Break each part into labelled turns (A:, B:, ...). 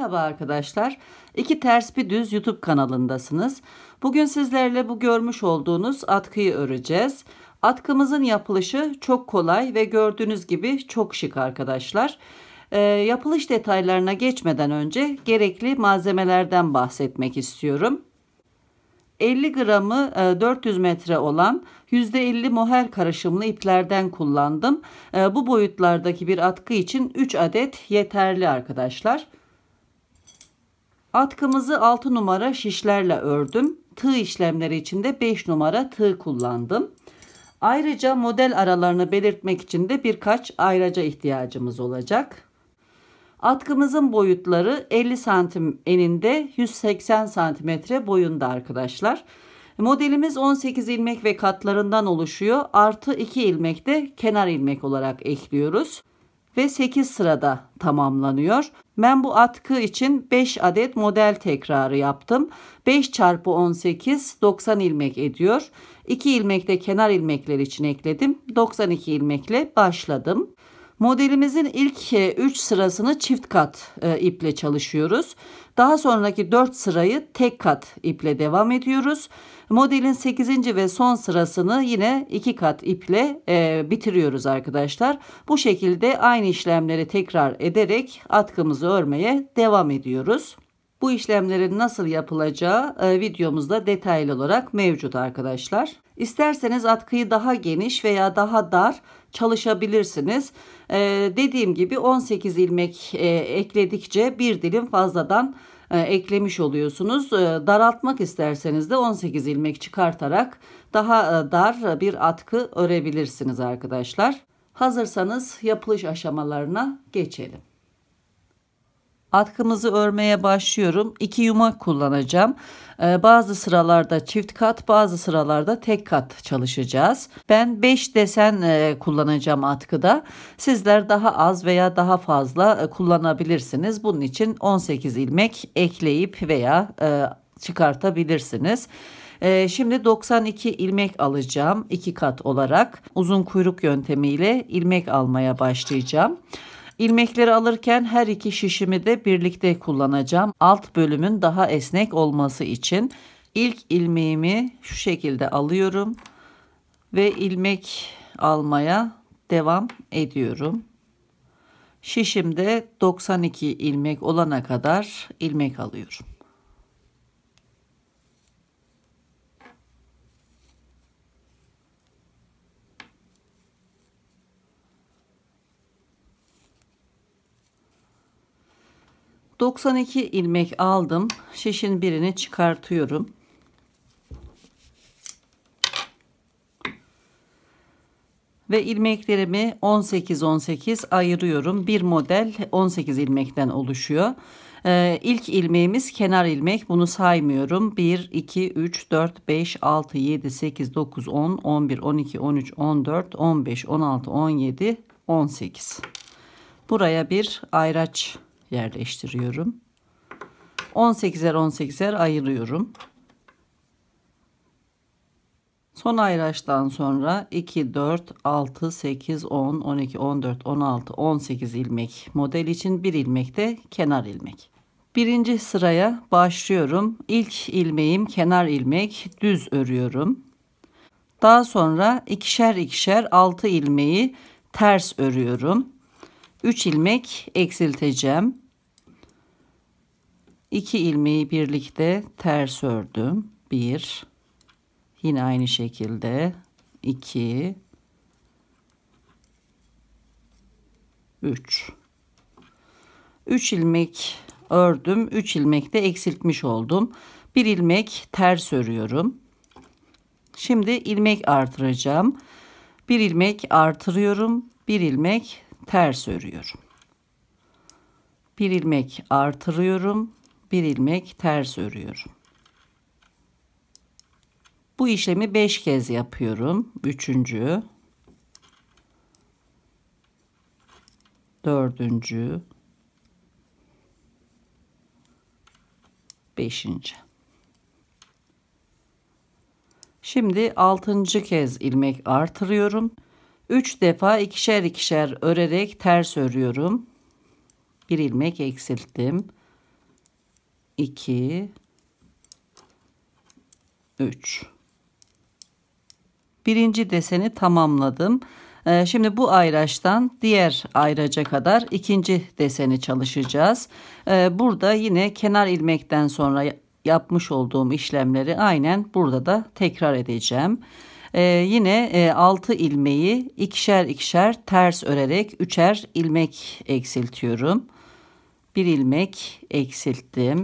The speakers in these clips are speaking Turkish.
A: Merhaba arkadaşlar. İki Ters Bir Düz YouTube kanalındasınız. Bugün sizlerle bu görmüş olduğunuz atkıyı öreceğiz. Atkımızın yapılışı çok kolay ve gördüğünüz gibi çok şık arkadaşlar. Yapılış detaylarına geçmeden önce gerekli malzemelerden bahsetmek istiyorum. 50 gramı 400 metre olan %50 moher karışımlı iplerden kullandım. Bu boyutlardaki bir atkı için 3 adet yeterli arkadaşlar. Atkımızı 6 numara şişlerle ördüm. Tığ işlemleri için de 5 numara tığ kullandım. Ayrıca model aralarını belirtmek için de birkaç ayraca ihtiyacımız olacak. Atkımızın boyutları 50 santim eninde, 180 santimetre boyunda arkadaşlar. Modelimiz 18 ilmek ve katlarından oluşuyor. Artı 2 ilmek de kenar ilmek olarak ekliyoruz. Ve 8 sırada tamamlanıyor. Ben bu atkı için 5 adet model tekrarı yaptım. 5 çarpı 18 90 ilmek ediyor. 2 ilmek de kenar ilmekler için ekledim. 92 ilmekle başladım. Modelimizin ilk 3 sırasını çift kat iple çalışıyoruz. Daha sonraki 4 sırayı tek kat iple devam ediyoruz. Modelin 8. ve son sırasını yine 2 kat iple bitiriyoruz arkadaşlar. Bu şekilde aynı işlemleri tekrar ederek atkımızı örmeye devam ediyoruz. Bu işlemlerin nasıl yapılacağı videomuzda detaylı olarak mevcut arkadaşlar. İsterseniz atkıyı daha geniş veya daha dar çalışabilirsiniz. Dediğim gibi 18 ilmek ekledikçe bir dilim fazladan eklemiş oluyorsunuz. Daraltmak isterseniz de 18 ilmek çıkartarak daha dar bir atkı örebilirsiniz arkadaşlar. Hazırsanız yapılış aşamalarına geçelim. Atkımızı örmeye başlıyorum. 2 yumak kullanacağım. Bazı sıralarda çift kat, bazı sıralarda tek kat çalışacağız. Ben 5 desen kullanacağım atkıda. Sizler daha az veya daha fazla kullanabilirsiniz. Bunun için 18 ilmek ekleyip veya çıkartabilirsiniz. Şimdi 92 ilmek alacağım 2 kat olarak. Uzun kuyruk yöntemiyle ilmek almaya başlayacağım. İlmekleri alırken her iki şişimi de birlikte kullanacağım. Alt bölümün daha esnek olması için ilk ilmeğimi şu şekilde alıyorum ve ilmek almaya devam ediyorum. Şişimde 92 ilmek olana kadar ilmek alıyorum. ...92 ilmek aldım. Şişin birini çıkartıyorum. Ve ilmeklerimi 18 ayırıyorum. Bir model 18 ilmekten oluşuyor. İlk ilmeğimiz kenar ilmek. Bunu saymıyorum. 1, 2, 3, 4, 5, 6, 7, 8, 9, 10, 11, 12, 13, 14, 15, 16, 17, 18. Buraya bir ayraç yerleştiriyorum. 18'er 18'er ayırıyorum. Son ayraçtan sonra 2, 4, 6, 8, 10, 12, 14, 16, 18 ilmek model için bir ilmek de kenar ilmek. Birinci sıraya başlıyorum. İlk ilmeğim kenar ilmek, düz örüyorum. Daha sonra ikişer ikişer 6 ilmeği ters örüyorum. 3 ilmek eksilteceğim. 2 ilmeği birlikte ters ördüm. 1, yine aynı şekilde 2, 3. 3 ilmek ördüm. 3 ilmek de eksiltmiş oldum. 1 ilmek ters örüyorum. Şimdi ilmek artıracağım. 1 ilmek artırıyorum. 1 ilmek ters örüyorum. 1 ilmek artırıyorum. 1 ilmek ters örüyorum. Bu işlemi 5 kez yapıyorum. 3. 4. 5. Şimdi 6. kez ilmek artırıyorum. 3 defa ikişer ikişer örerek ters örüyorum. Bir ilmek eksilttim. 2, 3. Birinci deseni tamamladım. Şimdi bu ayraçtan diğer ayraca kadar ikinci deseni çalışacağız. Burada yine kenar ilmekten sonra yapmış olduğum işlemleri aynen burada da tekrar edeceğim. Yine 6 ilmeği ikişer ikişer ters örerek 3'er ilmek eksiltiyorum. Bir ilmek eksilttim.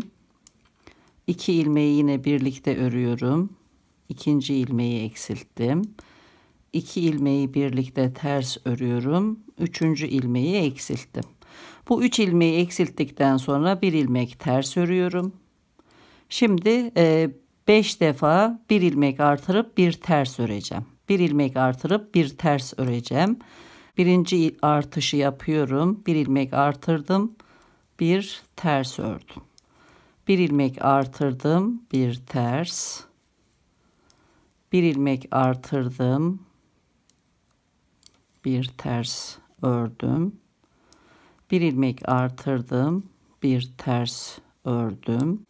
A: 2 ilmeği yine birlikte örüyorum. İkinci ilmeği eksilttim. 2 ilmeği birlikte ters örüyorum. Üçüncü ilmeği eksilttim. Bu 3 ilmeği eksilttikten sonra bir ilmek ters örüyorum. Şimdi 5 defa bir ilmek artırıp bir ters öreceğim. Bir ilmek artırıp bir ters öreceğim. Birinci artışı yapıyorum. Bir ilmek artırdım. Bir ters ördüm. Bir ilmek artırdım. Bir ters. Bir ilmek artırdım. Bir ters ördüm. Bir ilmek artırdım. Bir ters ördüm.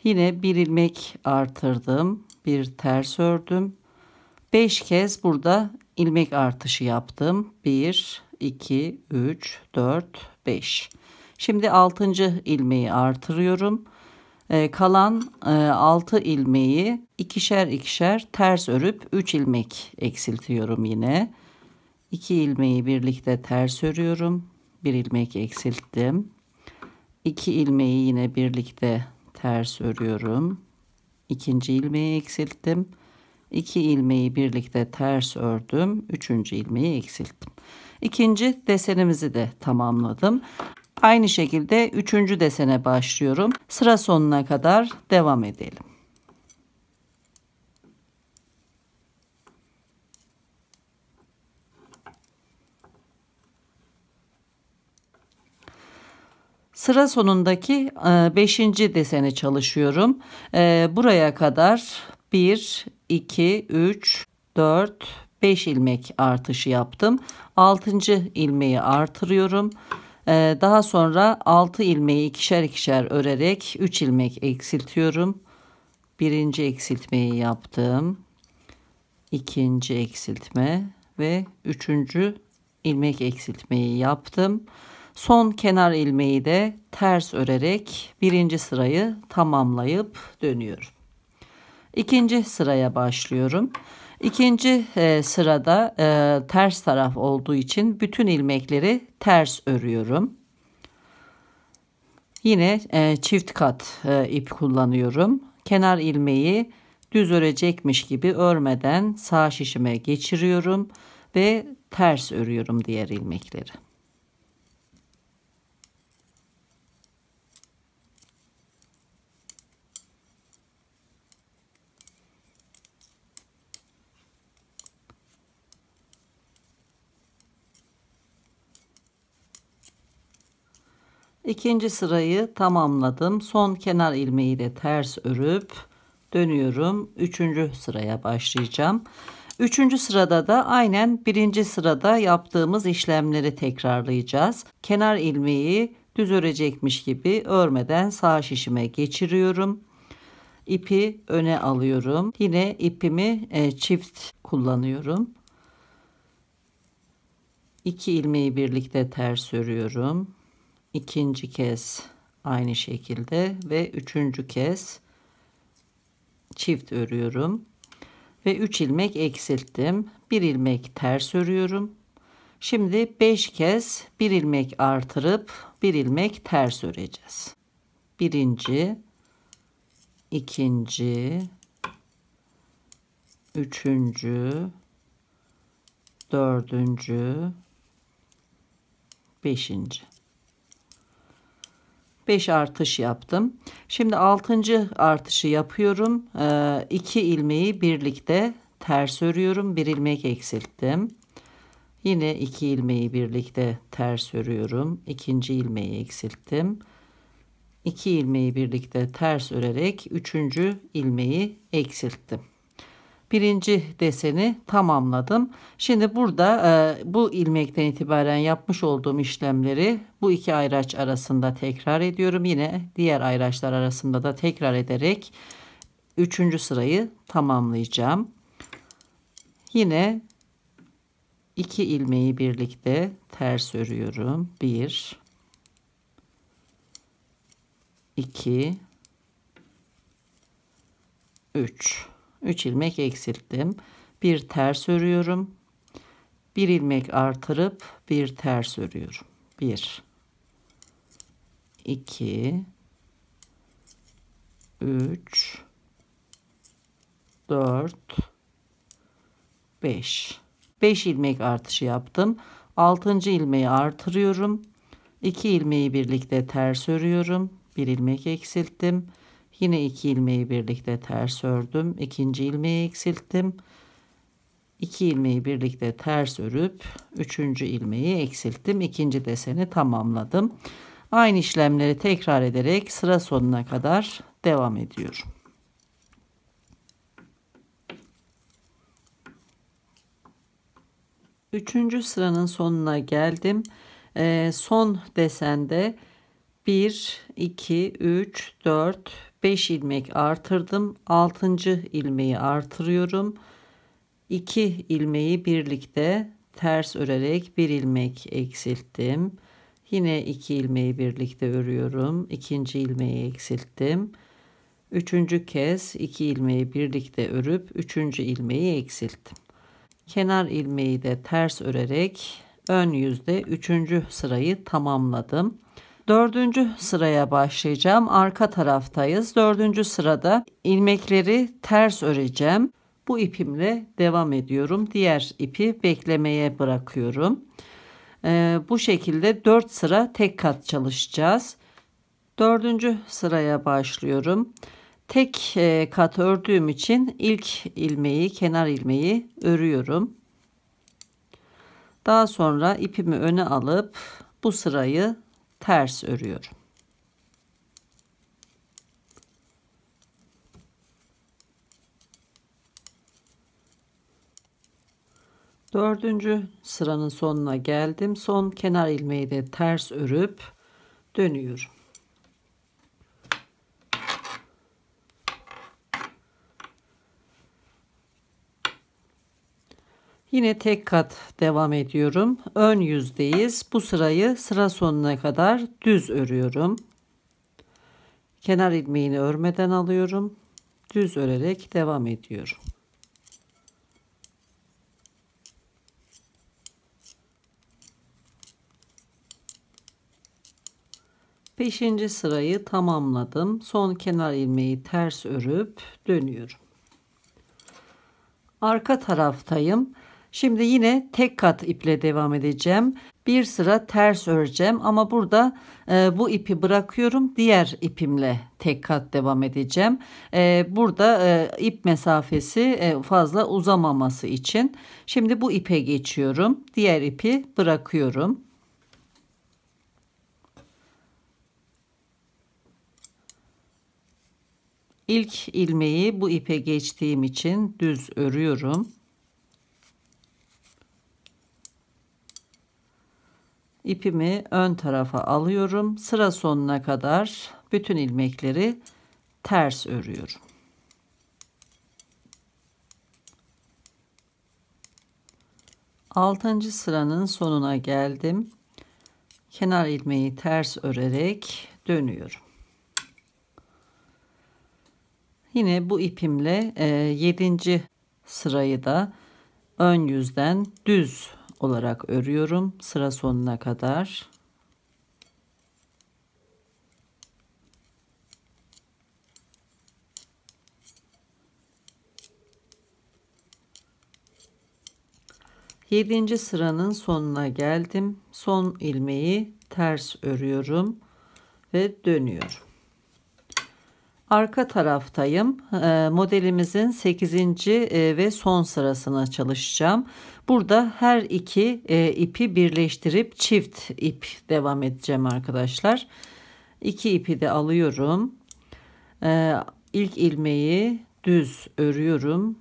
A: Yine bir ilmek artırdım. Bir ters ördüm. 5 kez burada ilmek artışı yaptım. 1, 2, 3, 4, 5. Şimdi 6. ilmeği artırıyorum. Kalan 6 ilmeği ikişer ikişer ters örüp 3 ilmek eksiltiyorum yine. 2 ilmeği birlikte ters örüyorum. Bir ilmek eksilttim. 2 ilmeği yine birlikte ters örüyorum. İkinci ilmeği eksilttim. 2 ilmeği birlikte ters ördüm. Üçüncü ilmeği eksilttim. İkinci desenimizi de tamamladım. Aynı şekilde üçüncü desene başlıyorum. Sıra sonuna kadar devam edelim. Sıra sonundaki 5. deseni çalışıyorum. Buraya kadar 1, 2, 3, 4, 5 ilmek artışı yaptım. 6. ilmeği artırıyorum. Daha sonra 6 ilmeği ikişer ikişer örerek 3 ilmek eksiltiyorum. Birinci eksiltmeyi yaptım. İkinci eksiltme ve üçüncü ilmek eksiltmeyi yaptım. Son kenar ilmeği de ters örerek birinci sırayı tamamlayıp dönüyorum. İkinci sıraya başlıyorum. İkinci sırada ters taraf olduğu için bütün ilmekleri ters örüyorum. Yine çift kat ip kullanıyorum. Kenar ilmeği düz örecekmiş gibi örmeden sağ şişime geçiriyorum ve ters örüyorum diğer ilmekleri. İkinci sırayı tamamladım. Son kenar ilmeği de ters örüp dönüyorum. Üçüncü sıraya başlayacağım. Üçüncü sırada da aynen birinci sırada yaptığımız işlemleri tekrarlayacağız. Kenar ilmeği düz örecekmiş gibi örmeden sağ şişime geçiriyorum. İpi öne alıyorum. Yine ipimi çift kullanıyorum. 2 ilmeği birlikte ters örüyorum. İkinci kez aynı şekilde ve üçüncü kez çift örüyorum ve 3 ilmek eksilttim. Bir ilmek ters örüyorum. Şimdi 5 kez bir ilmek artırıp bir ilmek ters öreceğiz. Birinci, ikinci, üçüncü, dördüncü, beşinci. 5 artış yaptım. Şimdi 6. artışı yapıyorum. 2 ilmeği birlikte ters örüyorum. Bir ilmek eksilttim. Yine 2 ilmeği birlikte ters örüyorum. İkinci ilmeği eksilttim. 2 ilmeği birlikte ters örerek 3. ilmeği eksilttim. Birinci deseni tamamladım. Şimdi burada bu ilmekten itibaren yapmış olduğum işlemleri bu iki ayraç arasında tekrar ediyorum. Yine diğer ayraçlar arasında da tekrar ederek üçüncü sırayı tamamlayacağım. Yine iki ilmeği birlikte ters örüyorum. 1 2 3 ilmek eksilttim. Bir ters örüyorum. Bir ilmek artırıp bir ters örüyorum. 1 2 3 4 5 ilmek artışı yaptım. 6. ilmeği artırıyorum. 2 ilmeği birlikte ters örüyorum. Bir ilmek eksilttim. Yine 2 ilmeği birlikte ters ördüm. İkinci ilmeği eksilttim. 2 ilmeği birlikte ters örüp 3. ilmeği eksilttim. İkinci deseni tamamladım. Aynı işlemleri tekrar ederek sıra sonuna kadar devam ediyorum. Üçüncü sıranın sonuna geldim. Son desende 1 2 3 4 5 ilmek artırdım. 6. ilmeği artırıyorum. 2 ilmeği birlikte ters örerek bir ilmek eksilttim. Yine 2 ilmeği birlikte örüyorum. İkinci ilmeği eksilttim. Üçüncü kez 2 ilmeği birlikte örüp 3. ilmeği eksilttim. Kenar ilmeği de ters örerek ön yüzde 3. sırayı tamamladım. 4. sıraya başlayacağım. Arka taraftayız. 4. sırada ilmekleri ters öreceğim. Bu ipimle devam ediyorum. Diğer ipi beklemeye bırakıyorum. Bu şekilde 4 sıra tek kat çalışacağız. 4. sıraya başlıyorum. Tek kat ördüğüm için ilk ilmeği, kenar ilmeği örüyorum. Daha sonra ipimi öne alıp bu sırayı ters örüyorum. Dördüncü sıranın sonuna geldim. Son kenar ilmeği de ters örüp dönüyorum. Yine tek kat devam ediyorum. Ön yüzdeyiz. Bu sırayı sıra sonuna kadar düz örüyorum. Kenar ilmeğini örmeden alıyorum. Düz örerek devam ediyorum. Beşinci sırayı tamamladım. Son kenar ilmeği ters örüp dönüyorum. Arka taraftayım. Şimdi yine tek kat iple devam edeceğim. Bir sıra ters öreceğim ama burada bu ipi bırakıyorum. Diğer ipimle tek kat devam edeceğim. Burada ip mesafesi fazla uzamaması için. Şimdi bu ipe geçiyorum. Diğer ipi bırakıyorum. İlk ilmeği bu ipe geçtiğim için düz örüyorum. İpimi ön tarafa alıyorum. Sıra sonuna kadar bütün ilmekleri ters örüyorum. Altıncı sıranın sonuna geldim. Kenar ilmeği ters örerek dönüyorum. Yine bu ipimle 7. sırayı da ön yüzden düz olarak örüyorum sıra sonuna kadar. Yedinci sıranın sonuna geldim. Son ilmeği ters örüyorum ve dönüyorum. Arka taraftayım. Modelimizin 8. ve son sırasına çalışacağım. Burada her iki ipi birleştirip çift ip devam edeceğim arkadaşlar. 2 ipi de alıyorum. İlk ilmeği düz örüyorum.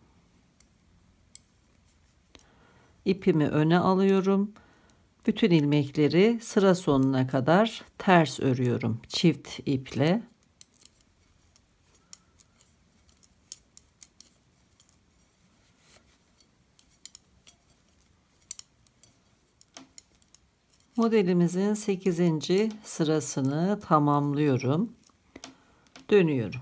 A: İpimi öne alıyorum. Bütün ilmekleri sıra sonuna kadar ters örüyorum çift iple. Modelimizin 8. sırasını tamamlıyorum. Dönüyorum.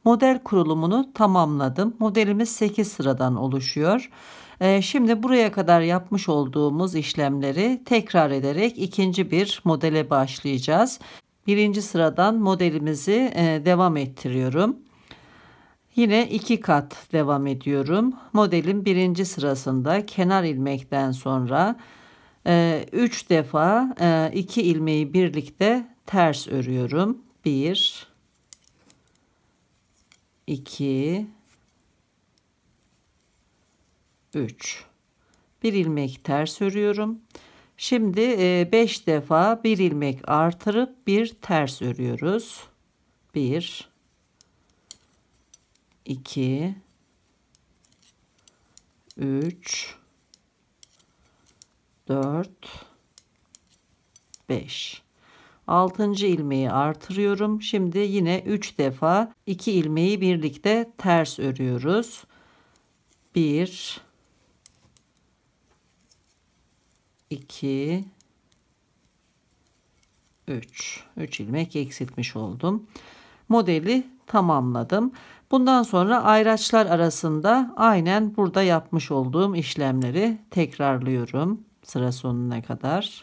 A: Model kurulumunu tamamladım. Modelimiz 8 sıradan oluşuyor. Şimdi buraya kadar yapmış olduğumuz işlemleri tekrar ederek ikinci bir modele başlayacağız. Birinci sıradan modelimizi devam ettiriyorum. Yine 2 kat devam ediyorum. Modelin birinci sırasında kenar ilmekten sonra 3 defa 2 ilmeği birlikte ters örüyorum. 1 2 3 bir ilmek ters örüyorum. Şimdi 5 defa bir ilmek artırıp bir ters örüyoruz. 1 2 3 4 5 6. ilmeği artırıyorum. Şimdi yine 3 defa 2 ilmeği birlikte ters örüyoruz. 1 2 3 ilmek eksiltmiş oldum. Modeli tamamladım. Bundan sonra ayraçlar arasında aynen burada yapmış olduğum işlemleri tekrarlıyorum sıra sonuna kadar.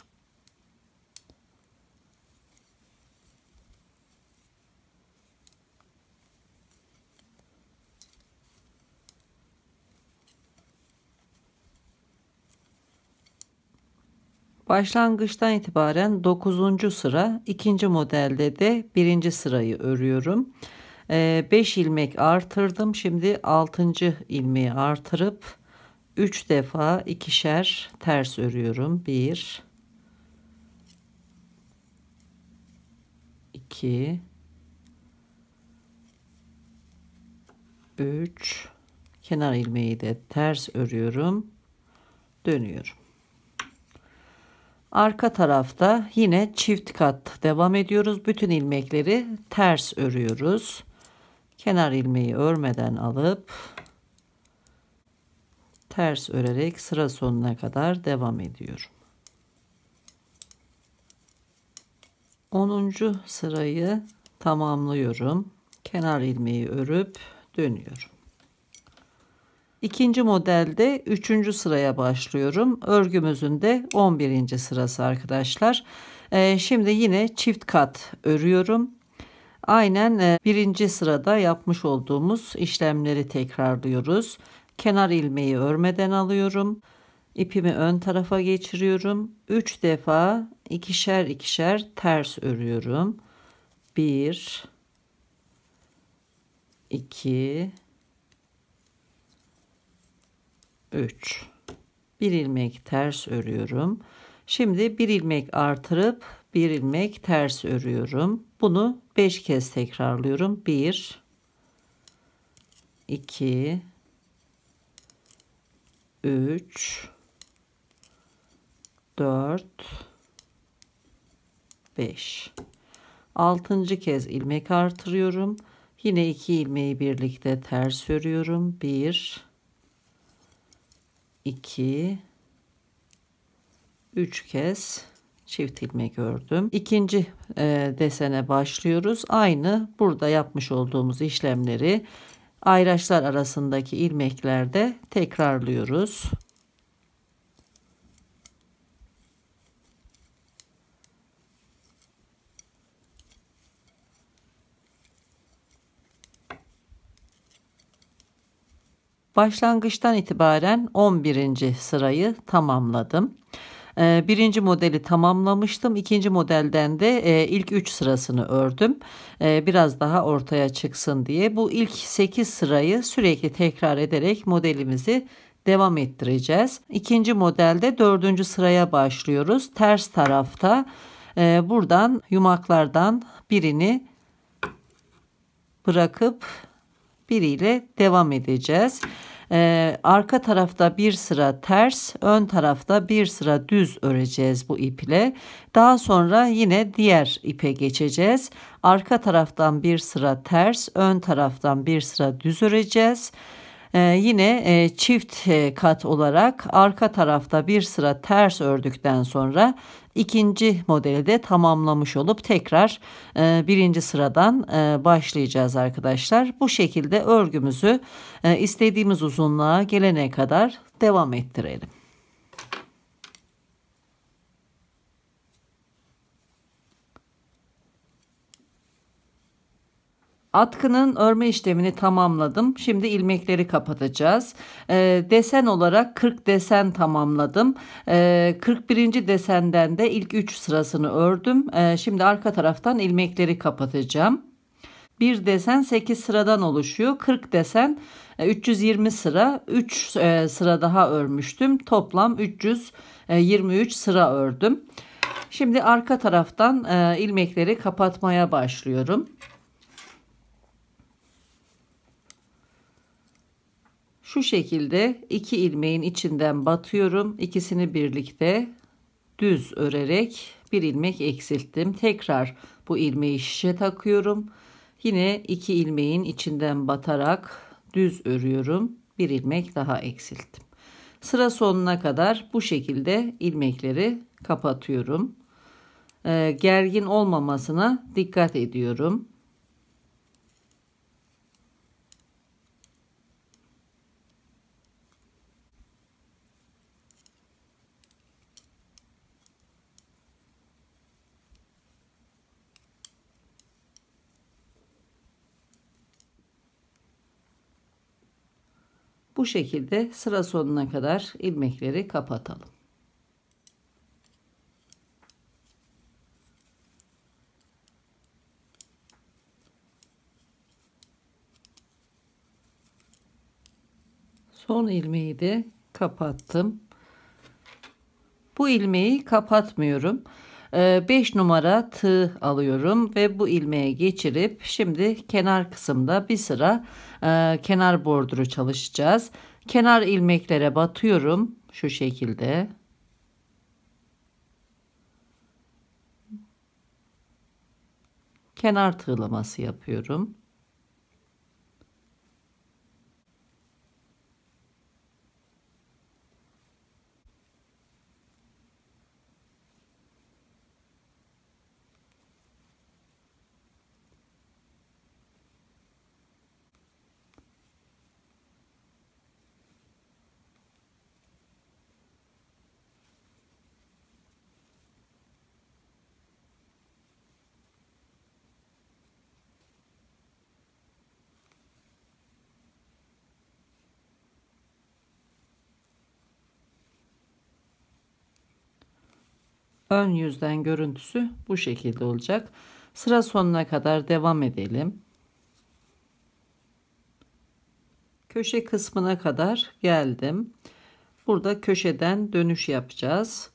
A: Başlangıçtan itibaren 9. sıra, ikinci modelde de birinci sırayı örüyorum. 5 ilmek artırdım. Şimdi 6. ilmeği artırıp 3 defa ikişer ters örüyorum. 1 2 3 kenar ilmeği de ters örüyorum. Dönüyorum. Arka tarafta yine çift kat devam ediyoruz. Bütün ilmekleri ters örüyoruz. Kenar ilmeği örmeden alıp ters örerek sıra sonuna kadar devam ediyorum. 10. sırayı tamamlıyorum. Kenar ilmeği örüp dönüyorum. İkinci modelde 3. sıraya başlıyorum. Örgümüzün de 11. sırası arkadaşlar. Şimdi yine çift kat örüyorum. Aynen birinci sırada yapmış olduğumuz işlemleri tekrarlıyoruz. Kenar ilmeği örmeden alıyorum. İpimi ön tarafa geçiriyorum. 3 defa ikişer ikişer ters örüyorum. 1 2 3 bir ilmek ters örüyorum. Şimdi bir ilmek artırıp bir ilmek ters örüyorum. Bunu 5 kez tekrarlıyorum. 1 2 3 4 5 6. kez ilmek artırıyorum. Yine 2 ilmeği birlikte ters örüyorum. 1 2 3 kez çift ilmek ördüm. İkinci desene başlıyoruz. Aynı burada yapmış olduğumuz işlemleri ayraçlar arasındaki ilmeklerde tekrarlıyoruz. Başlangıçtan itibaren 11. sırayı tamamladım. Birinci modeli tamamlamıştım. İkinci modelden de ilk 3 sırasını ördüm. Biraz daha ortaya çıksın diye. Bu ilk 8 sırayı sürekli tekrar ederek modelimizi devam ettireceğiz. İkinci modelde 4. sıraya başlıyoruz. Ters tarafta buradan yumaklardan birini bırakıp biriyle devam edeceğiz. Arka tarafta bir sıra ters, ön tarafta bir sıra düz öreceğiz bu ip ile. Daha sonra yine diğer ipe geçeceğiz. Arka taraftan bir sıra ters, ön taraftan bir sıra düz öreceğiz. Yine çift kat olarak arka tarafta bir sıra ters ördükten sonra ikinci modeli de tamamlamış olup tekrar birinci sıradan başlayacağız arkadaşlar. Bu şekilde örgümüzü istediğimiz uzunluğa gelene kadar devam ettirelim. Atkının örme işlemini tamamladım. Şimdi ilmekleri kapatacağız. Desen olarak 40 desen tamamladım. 41. desenden de ilk 3 sırasını ördüm. Şimdi arka taraftan ilmekleri kapatacağım. Bir desen 8 sıradan oluşuyor. 40 desen 320 sıra. 3 sıra daha örmüştüm. Toplam 323 sıra ördüm. Şimdi arka taraftan ilmekleri kapatmaya başlıyorum. Şu şekilde 2 ilmeğin içinden batıyorum. İkisini birlikte düz örerek bir ilmek eksilttim. Tekrar bu ilmeği şişe takıyorum. Yine 2 ilmeğin içinden batarak düz örüyorum. Bir ilmek daha eksilttim. Sıra sonuna kadar bu şekilde ilmekleri kapatıyorum. Gergin olmamasına dikkat ediyorum. Bu şekilde sıra sonuna kadar ilmekleri kapatalım. Son ilmeği de kapattım. Bu ilmeği kapatmıyorum. 5 numara tığ alıyorum ve bu ilmeğe geçirip şimdi kenar kısımda bir sıra kenar borduru çalışacağız. Kenar ilmeklere batıyorum şu şekilde. Kenar tığlaması yapıyorum. Ön yüzden görüntüsü bu şekilde olacak. Sıra sonuna kadar devam edelim. Köşe kısmına kadar geldim. Burada köşeden dönüş yapacağız.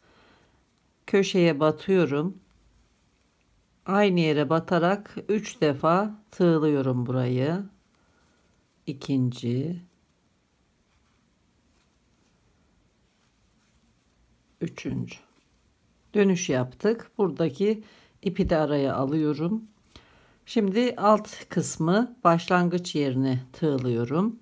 A: Köşeye batıyorum. Aynı yere batarak 3 defa tığlıyorum burayı. İkinci, üçüncü. Dönüş yaptık. Buradaki ipi de araya alıyorum. Şimdi alt kısmı başlangıç yerine tığlıyorum.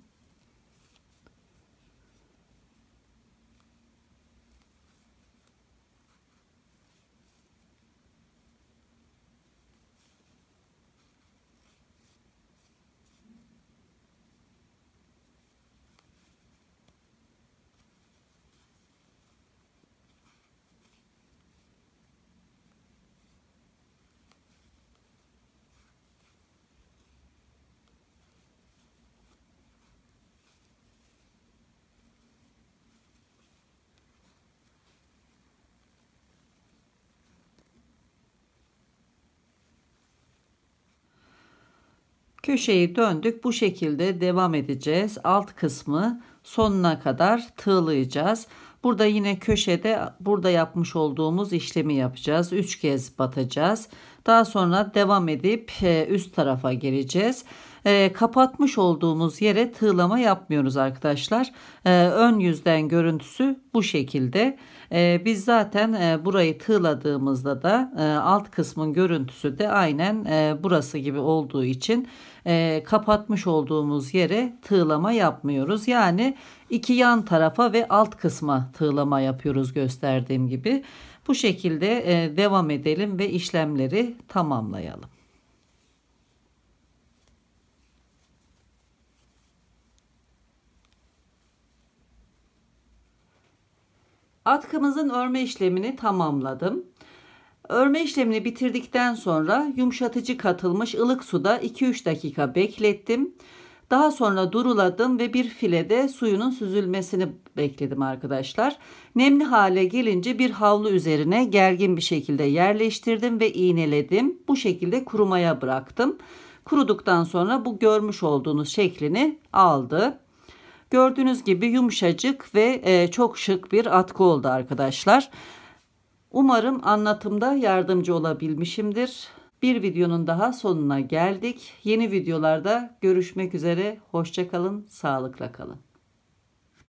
A: Köşeyi döndük. Bu şekilde devam edeceğiz. Alt kısmı sonuna kadar tığlayacağız. Burada yine köşede burada yapmış olduğumuz işlemi yapacağız. 3 kez batacağız. Daha sonra devam edip üst tarafa geleceğiz. Kapatmış olduğumuz yere tığlama yapmıyoruz arkadaşlar. Ön yüzden görüntüsü bu şekilde. Biz zaten burayı tığladığımızda da alt kısmın görüntüsü de aynen burası gibi olduğu için kapatmış olduğumuz yere tığlama yapmıyoruz. Yani iki yan tarafa ve alt kısma tığlama yapıyoruz gösterdiğim gibi. Bu şekilde devam edelim ve işlemleri tamamlayalım. Atkımızın örme işlemini tamamladım. Örme işlemini bitirdikten sonra yumuşatıcı katılmış ılık suda 2-3 dakika beklettim. Daha sonra duruladım ve bir filede suyunun süzülmesini bekledim arkadaşlar. Nemli hale gelince bir havlu üzerine gergin bir şekilde yerleştirdim ve iğneledim. Bu şekilde kurumaya bıraktım. Kuruduktan sonra bu görmüş olduğunuz şeklini aldı. Gördüğünüz gibi yumuşacık ve çok şık bir atkı oldu arkadaşlar. Umarım anlatımda yardımcı olabilmişimdir. Bir videonun daha sonuna geldik. Yeni videolarda görüşmek üzere. Hoşça kalın, sağlıkla kalın.